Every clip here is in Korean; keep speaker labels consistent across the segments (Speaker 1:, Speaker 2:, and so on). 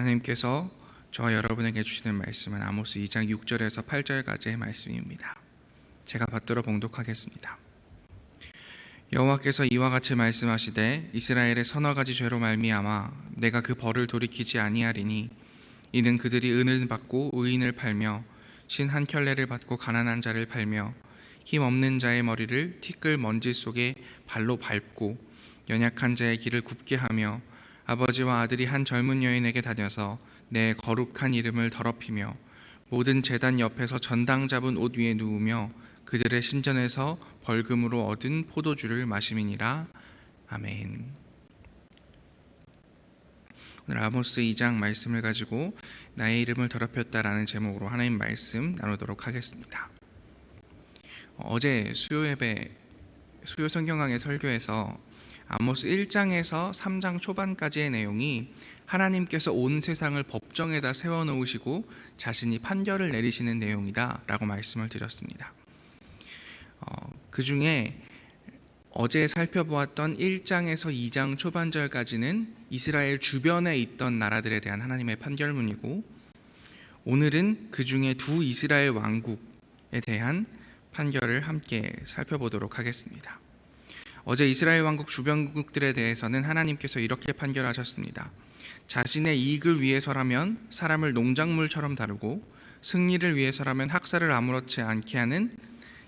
Speaker 1: 하나님께서 저와 여러분에게 주시는 말씀은 아모스 2장 6절에서 8절까지의 말씀입니다. 제가 받들어 봉독하겠습니다. 여호와께서 이와 같이 말씀하시되 이스라엘의 서너 가지 죄로 말미암아 내가 그 벌을 돌이키지 아니하리니 이는 그들이 은을 받고 의인을 팔며 신 한 켤레를 받고 가난한 자를 팔며 힘 없는 자의 머리를 티끌 먼지 속에 발로 밟고 연약한 자의 길을 굽게 하며 아버지와 아들이 한 젊은 여인에게 다녀서 내 거룩한 이름을 더럽히며 모든 제단 옆에서 전당 잡은 옷 위에 누우며 그들의 신전에서 벌금으로 얻은 포도주를 마심이니라. 아멘. 오늘 아모스 2장 말씀을 가지고 나의 이름을 더럽혔다라는 제목으로 하나님 말씀 나누도록 하겠습니다. 어제 수요 성경강의 설교에서 아모스 1장에서 3장 초반까지의 내용이 하나님께서 온 세상을 법정에다 세워놓으시고 자신이 판결을 내리시는 내용이다 라고 말씀을 드렸습니다. 그 중에 어제 살펴보았던 1장에서 2장 초반절까지는 이스라엘 주변에 있던 나라들에 대한 하나님의 판결문이고, 오늘은 그 중에 두 이스라엘 왕국에 대한 판결을 함께 살펴보도록 하겠습니다. 어제 이스라엘 왕국 주변국들에 대해서는 하나님께서 이렇게 판결하셨습니다. 자신의 이익을 위해서라면 사람을 농작물처럼 다루고 승리를 위해서라면 학살을 아무렇지 않게 하는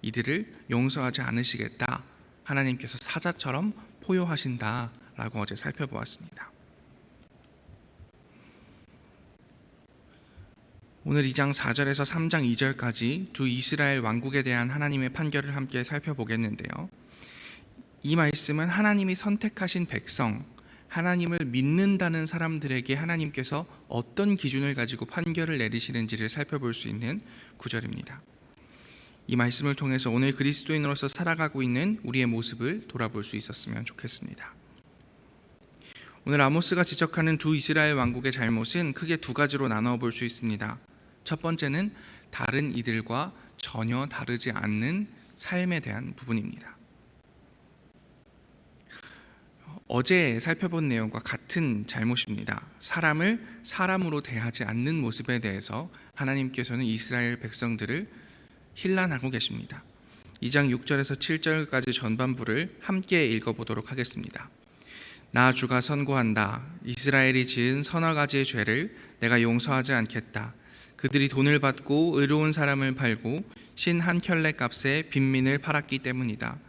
Speaker 1: 이들을 용서하지 않으시겠다. 하나님께서 사자처럼 포효하신다라고 어제 살펴보았습니다. 오늘 2장 4절에서 3장 2절까지 두 이스라엘 왕국에 대한 하나님의 판결을 함께 살펴보겠는데요. 이 말씀은 하나님이 선택하신 백성, 하나님을 믿는다는 사람들에게 하나님께서 어떤 기준을 가지고 판결을 내리시는지를 살펴볼 수 있는 구절입니다. 이 말씀을 통해서 오늘 그리스도인으로서 살아가고 있는 우리의 모습을 돌아볼 수 있었으면 좋겠습니다. 오늘 아모스가 지적하는 두 이스라엘 왕국의 잘못은 크게 두 가지로 나누어 볼 수 있습니다. 첫 번째는 다른 이들과 전혀 다르지 않는 삶에 대한 부분입니다. 어제 살펴본 내용과 같은 잘못입니다. 사람을 사람으로 대하지 않는 모습에 대해서 하나님께서는 이스라엘 백성들을 힐난하고 계십니다. 2장 6절에서 7절까지 전반부를 함께 읽어보도록 하겠습니다. 나 주가 선고한다. 이스라엘이 지은 서너 가지의 죄를 내가 용서하지 않겠다. 그들이 돈을 받고 의로운 사람을 팔고 신 한 켤레 값에 빈민을 팔았기 때문이다.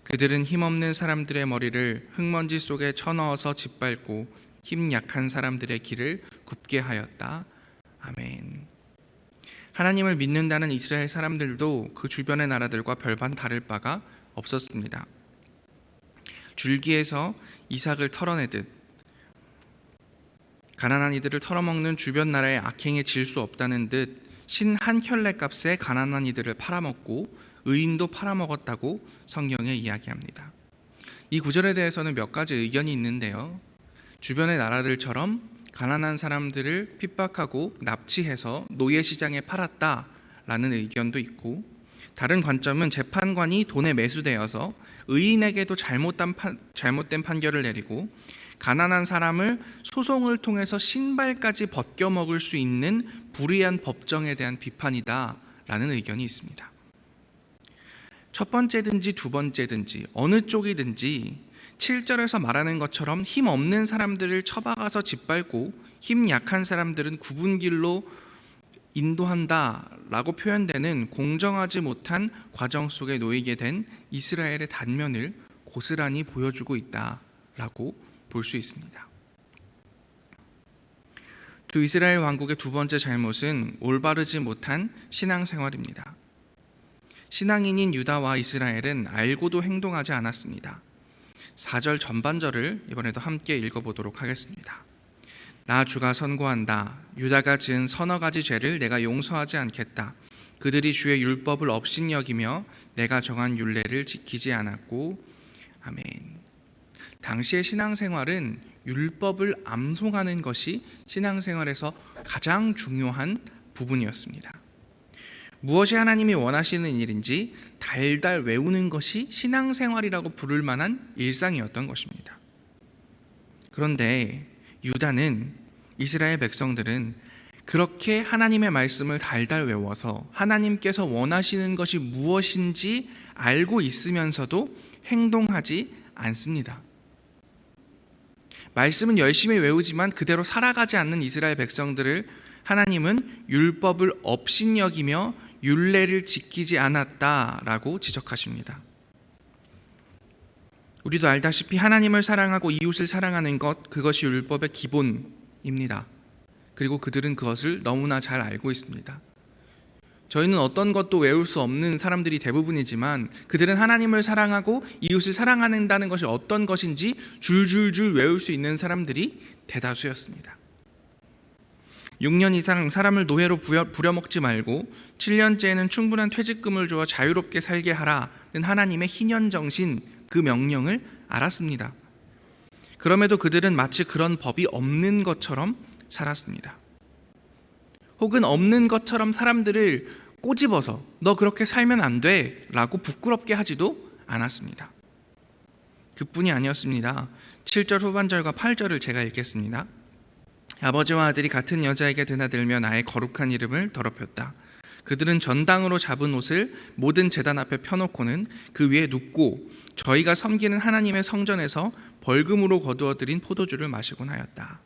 Speaker 1: 그들은 힘없는 사람들의 머리를 흙먼지 속에 쳐넣어서 짓밟고 힘 약한 사람들의 길을 굽게 하였다. 아멘. 하나님을 믿는다는 이스라엘 사람들도 그 주변의 나라들과 별반 다를 바가 없었습니다. 줄기에서 이삭을 털어내듯 가난한 이들을 털어먹는 주변 나라의 악행에 질 수 없다는 듯 신 한 켤레 값에 가난한 이들을 팔아먹고 의인도 팔아먹었다고 성경에 이야기합니다. 이 구절에 대해서는 몇 가지 의견이 있는데요. 주변의 나라들처럼 가난한 사람들을 핍박하고 납치해서 노예시장에 팔았다라는 의견도 있고, 다른 관점은 재판관이 돈에 매수되어서 의인에게도 잘못된 판결을 내리고 가난한 사람을 소송을 통해서 신발까지 벗겨먹을 수 있는 불의한 법정에 대한 비판이다라는 의견이 있습니다. 첫 번째든지 두 번째든지 어느 쪽이든지 7절에서 말하는 것처럼 힘 없는 사람들을 쳐박아서 짓밟고 힘 약한 사람들은 굽은 길로 인도한다라고 표현되는 공정하지 못한 과정 속에 놓이게 된 이스라엘의 단면을 고스란히 보여주고 있다라고 볼 수 있습니다. 두 이스라엘 왕국의 두 번째 잘못은 올바르지 못한 신앙생활입니다. 신앙인인 유다와 이스라엘은 알고도 행동하지 않았습니다. 4절 전반절을 이번에도 함께 읽어보도록 하겠습니다. 나 주가 선고한다. 유다가 지은 서너 가지 죄를 내가 용서하지 않겠다. 그들이 주의 율법을 업신여기며 내가 정한 율례를 지키지 않았고. 아멘. 당시의 신앙생활은 율법을 암송하는 것이 신앙생활에서 가장 중요한 부분이었습니다. 무엇이 하나님이 원하시는 일인지 달달 외우는 것이 신앙생활이라고 부를 만한 일상이었던 것입니다. 그런데 유다는 이스라엘 백성들은 그렇게 하나님의 말씀을 달달 외워서 하나님께서 원하시는 것이 무엇인지 알고 있으면서도 행동하지 않습니다. 말씀은 열심히 외우지만 그대로 살아가지 않는 이스라엘 백성들을 하나님은 율법을 업신여기며 율례를 지키지 않았다라고 지적하십니다. 우리도 알다시피 하나님을 사랑하고 이웃을 사랑하는 것, 그것이 율법의 기본입니다. 그리고 그들은 그것을 너무나 잘 알고 있습니다. 저희는 어떤 것도 외울 수 없는 사람들이 대부분이지만 그들은 하나님을 사랑하고 이웃을 사랑한다는 것이 어떤 것인지 줄줄줄 외울 수 있는 사람들이 대다수였습니다. 6년 이상 사람을 노예로 부려먹지 말고 7년째에는 충분한 퇴직금을 주어 자유롭게 살게 하라는 하나님의 희년정신, 그 명령을 알았습니다. 그럼에도 그들은 마치 그런 법이 없는 것처럼 살았습니다. 혹은 없는 것처럼 사람들을 꼬집어서 너 그렇게 살면 안 돼 라고 부끄럽게 하지도 않았습니다. 그뿐이 아니었습니다. 7절 후반절과 8절을 제가 읽겠습니다. 아버지와 아들이 같은 여자에게 드나들며 나의 거룩한 이름을 더럽혔다. 그들은 전당으로 잡은 옷을 모든 제단 앞에 펴놓고는 그 위에 눕고 저희가 섬기는 하나님의 성전에서 벌금으로 거두어들인 포도주를 마시곤 하였다.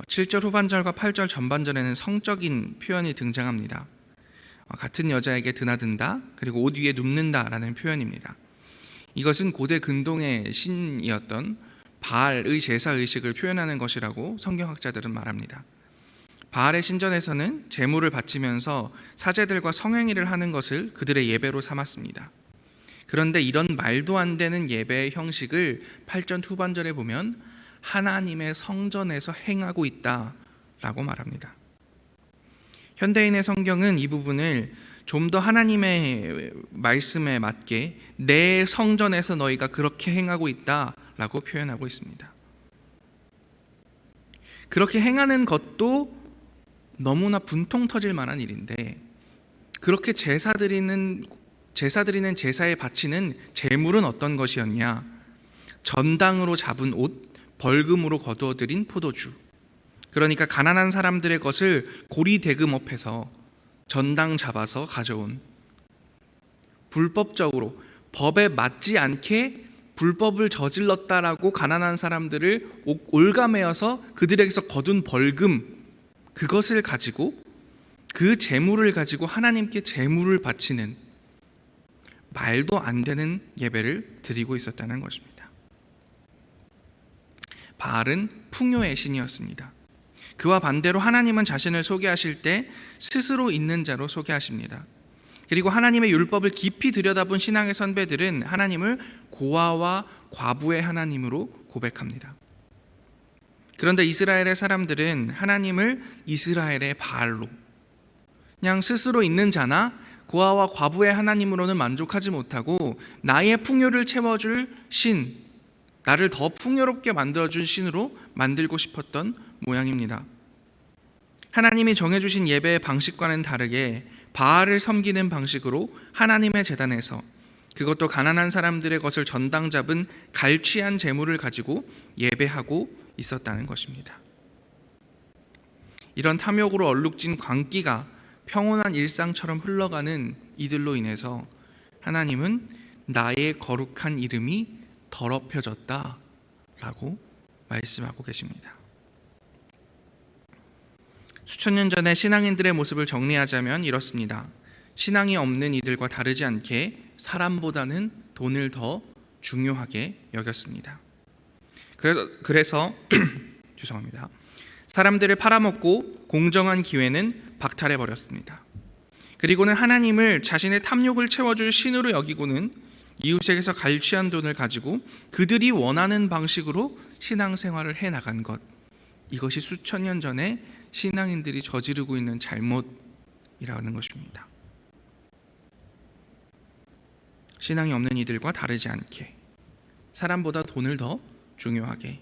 Speaker 1: 7절 후반절과 8절 전반절에는 성적인 표현이 등장합니다. 같은 여자에게 드나든다, 그리고 옷 위에 눕는다라는 표현입니다. 이것은 고대 근동의 신이었던 바알의 제사 의식을 표현하는 것이라고 성경학자들은 말합니다. 바알의 신전에서는 제물을 바치면서 사제들과 성행위를 하는 것을 그들의 예배로 삼았습니다. 그런데 이런 말도 안 되는 예배의 형식을 8절 후반절에 보면 하나님의 성전에서 행하고 있다라고 말합니다. 현대인의 성경은 이 부분을 좀 더 하나님의 말씀에 맞게 내 성전에서 너희가 그렇게 행하고 있다라고 표현하고 있습니다. 그렇게 행하는 것도 너무나 분통 터질 만한 일인데, 그렇게 제사 드리는 제사에 바치는 제물은 어떤 것이었냐? 전당으로 잡은 옷, 벌금으로 거두어들인 포도주. 그러니까 가난한 사람들의 것을 고리대금업해서 전당 잡아서 가져온, 불법적으로 법에 맞지 않게 불법을 저질렀다라고 가난한 사람들을 올가매어서 그들에게서 거둔 벌금, 그것을 가지고, 그 재물을 가지고 하나님께 재물을 바치는 말도 안 되는 예배를 드리고 있었다는 것입니다. 바알은 풍요의 신이었습니다. 그와 반대로 하나님은 자신을 소개하실 때 스스로 있는 자로 소개하십니다. 그리고 하나님의 율법을 깊이 들여다본 신앙의 선배들은 하나님을 고아와 과부의 하나님으로 고백합니다. 그런데 이스라엘의 사람들은 하나님을 이스라엘의 바알로, 그냥 스스로 있는 자나 고아와 과부의 하나님으로는 만족하지 못하고 나의 풍요를 채워줄 신, 나를 더 풍요롭게 만들어준 신으로 만들고 싶었던 모양입니다. 하나님이 정해주신 예배의 방식과는 다르게 바알을 섬기는 방식으로 하나님의 제단에서, 그것도 가난한 사람들의 것을 전당 잡은 갈취한 재물을 가지고 예배하고 있었다는 것입니다. 이런 탐욕으로 얼룩진 광기가 평온한 일상처럼 흘러가는 이들로 인해서 하나님은 나의 거룩한 이름이 더럽혀졌다라고 말씀하고 계십니다. 수천 년 전에 신앙인들의 모습을 정리하자면 이렇습니다. 신앙이 없는 이들과 다르지 않게 사람보다는 돈을 더 중요하게 여겼습니다. 그래서 죄송합니다. 사람들을 팔아먹고 공정한 기회는 박탈해 버렸습니다. 그리고는 하나님을 자신의 탐욕을 채워줄 신으로 여기고는 이웃에게서 갈취한 돈을 가지고 그들이 원하는 방식으로 신앙생활을 해나간 것, 이것이 수천 년 전에 신앙인들이 저지르고 있는 잘못이라는 것입니다. 신앙이 없는 이들과 다르지 않게 사람보다 돈을 더 중요하게,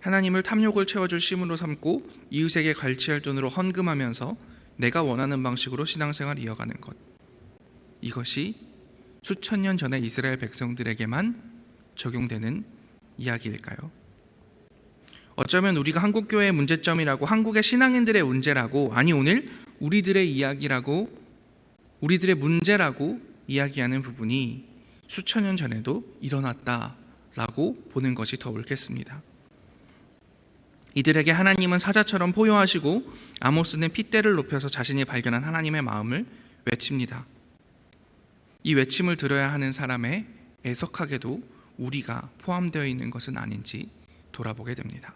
Speaker 1: 하나님을 탐욕을 채워줄 심으로 삼고 이웃에게 갈취할 돈으로 헌금하면서 내가 원하는 방식으로 신앙생활을 이어가는 것, 이것이 수천 년 전의 이스라엘 백성들에게만 적용되는 이야기일까요? 어쩌면 우리가 한국교회의 문제점이라고, 한국의 신앙인들의 문제라고, 아니 오늘 우리들의 이야기라고, 우리들의 문제라고 이야기하는 부분이 수천 년 전에도 일어났다라고 보는 것이 더 옳겠습니다. 이들에게 하나님은 사자처럼 포효하시고 아모스는 핏대를 높여서 자신이 발견한 하나님의 마음을 외칩니다. 이 외침을 들어야 하는 사람의 애석하게도 우리가 포함되어 있는 것은 아닌지 돌아보게 됩니다.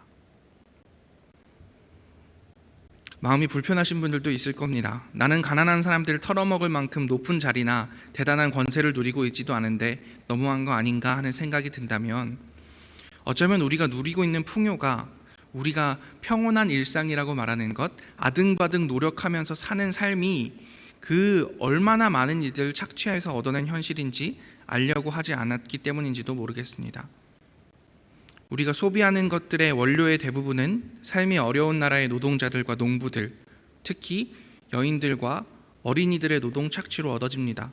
Speaker 1: 마음이 불편하신 분들도 있을 겁니다. 나는 가난한 사람들을 털어먹을 만큼 높은 자리나 대단한 권세를 누리고 있지도 않은데 너무한 거 아닌가 하는 생각이 든다면, 어쩌면 우리가 누리고 있는 풍요가 우리가 평온한 일상이라고 말하는 것, 아등바등 노력하면서 사는 삶이 그 얼마나 많은 이들을 착취해서 얻어낸 현실인지 알려고 하지 않았기 때문인지도 모르겠습니다. 우리가 소비하는 것들의 원료의 대부분은 삶이 어려운 나라의 노동자들과 농부들, 특히 여인들과 어린이들의 노동 착취로 얻어집니다.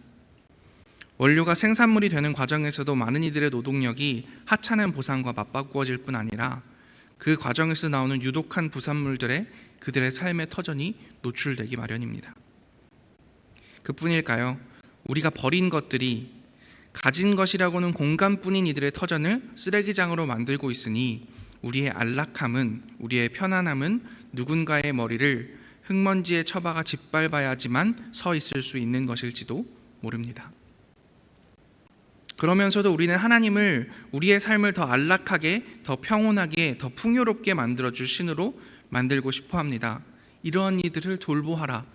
Speaker 1: 원료가 생산물이 되는 과정에서도 많은 이들의 노동력이 하찮은 보상과 맞바꾸어질 뿐 아니라 그 과정에서 나오는 유독한 부산물들에 그들의 삶의 터전이 노출되기 마련입니다. 그뿐일까요? 우리가 버린 것들이 가진 것이라고는 공간뿐인 이들의 터전을 쓰레기장으로 만들고 있으니 우리의 안락함은, 우리의 편안함은 누군가의 머리를 흙먼지에 쳐박아 짓밟아야지만 서 있을 수 있는 것일지도 모릅니다. 그러면서도 우리는 하나님을 우리의 삶을 더 안락하게, 더 평온하게, 더 풍요롭게 만들어줄 신으로 만들고 싶어 합니다. 이러한 이들을 돌보아라,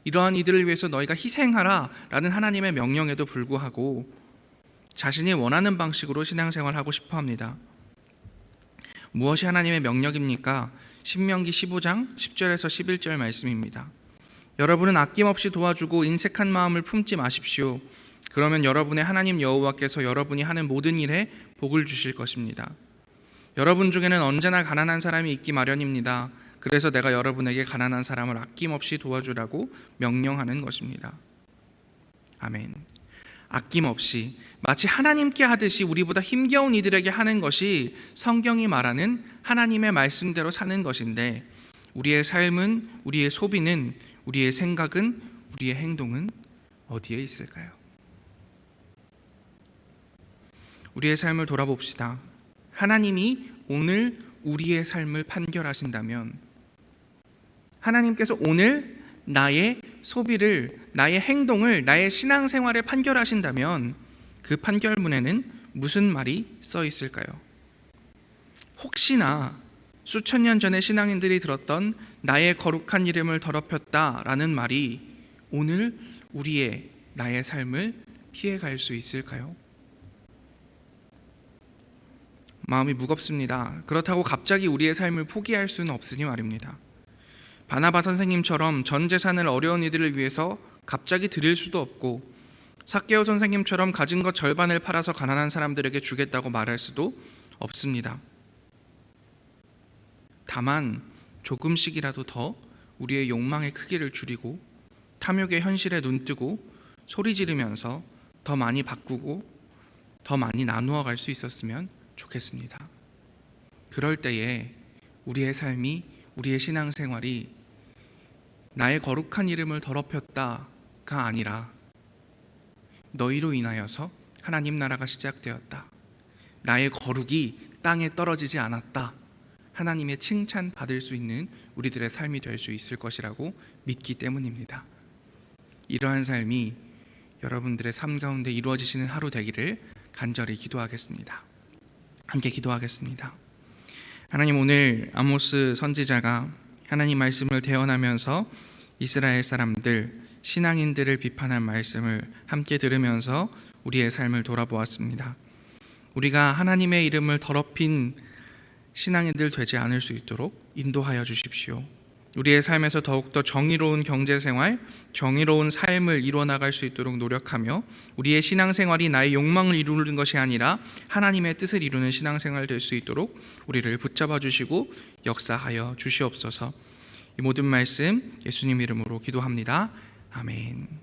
Speaker 1: 이러한 이들을 위해서 너희가 희생하라 라는 하나님의 명령에도 불구하고 자신이 원하는 방식으로 신앙생활하고 싶어 합니다. 무엇이 하나님의 명령입니까? 신명기 15장 10절에서 11절 말씀입니다. 여러분은 아낌없이 도와주고 인색한 마음을 품지 마십시오. 그러면 여러분의 하나님 여호와께서 여러분이 하는 모든 일에 복을 주실 것입니다. 여러분 중에는 언제나 가난한 사람이 있기 마련입니다. 그래서 내가 여러분에게 가난한 사람을 아낌없이 도와주라고 명령하는 것입니다. 아멘. 아낌없이, 마치 하나님께 하듯이 우리보다 힘겨운 이들에게 하는 것이 성경이 말하는 하나님의 말씀대로 사는 것인데, 우리의 삶은, 우리의 소비는, 우리의 생각은, 우리의 행동은 어디에 있을까요? 우리의 삶을 돌아봅시다. 하나님이 오늘 우리의 삶을 판결하신다면, 하나님께서 오늘 나의 소비를, 나의 행동을, 나의 신앙생활을 판결하신다면 그 판결문에는 무슨 말이 써 있을까요? 혹시나 수천 년 전에 신앙인들이 들었던 나의 거룩한 이름을 더럽혔다라는 말이 오늘 우리의, 나의 삶을 피해갈 수 있을까요? 마음이 무겁습니다. 그렇다고 갑자기 우리의 삶을 포기할 수는 없으니 말입니다. 바나바 선생님처럼 전 재산을 어려운 이들을 위해서 갑자기 드릴 수도 없고, 삭개오 선생님처럼 가진 것 절반을 팔아서 가난한 사람들에게 주겠다고 말할 수도 없습니다. 다만 조금씩이라도 더 우리의 욕망의 크기를 줄이고 탐욕의 현실에 눈뜨고 소리 지르면서 더 많이 바꾸고 더 많이 나누어 갈 수 있었으면 좋겠습니다. 그럴 때에 우리의 삶이, 우리의 신앙생활이 나의 거룩한 이름을 더럽혔다가 아니라 너희로 인하여서 하나님 나라가 시작되었다, 나의 거룩이 땅에 떨어지지 않았다, 하나님의 칭찬 받을 수 있는 우리들의 삶이 될 수 있을 것이라고 믿기 때문입니다. 이러한 삶이 여러분들의 삶 가운데 이루어지시는 하루 되기를 간절히 기도하겠습니다. 함께 기도하겠습니다. 하나님, 오늘 아모스 선지자가 하나님 말씀을 대언하면서 이스라엘 사람들, 신앙인들을 비판한 말씀을 함께 들으면서 우리의 삶을 돌아보았습니다. 우리가 하나님의 이름을 더럽힌 신앙인들 되지 않을 수 있도록 인도하여 주십시오. 우리의 삶에서 더욱더 정의로운 경제생활, 정의로운 삶을 이루어나갈 수 있도록 노력하며 우리의 신앙생활이 나의 욕망을 이루는 것이 아니라 하나님의 뜻을 이루는 신앙생활 될 수 있도록 우리를 붙잡아 주시고 역사하여 주시옵소서. 이 모든 말씀 예수님 이름으로 기도합니다. 아멘.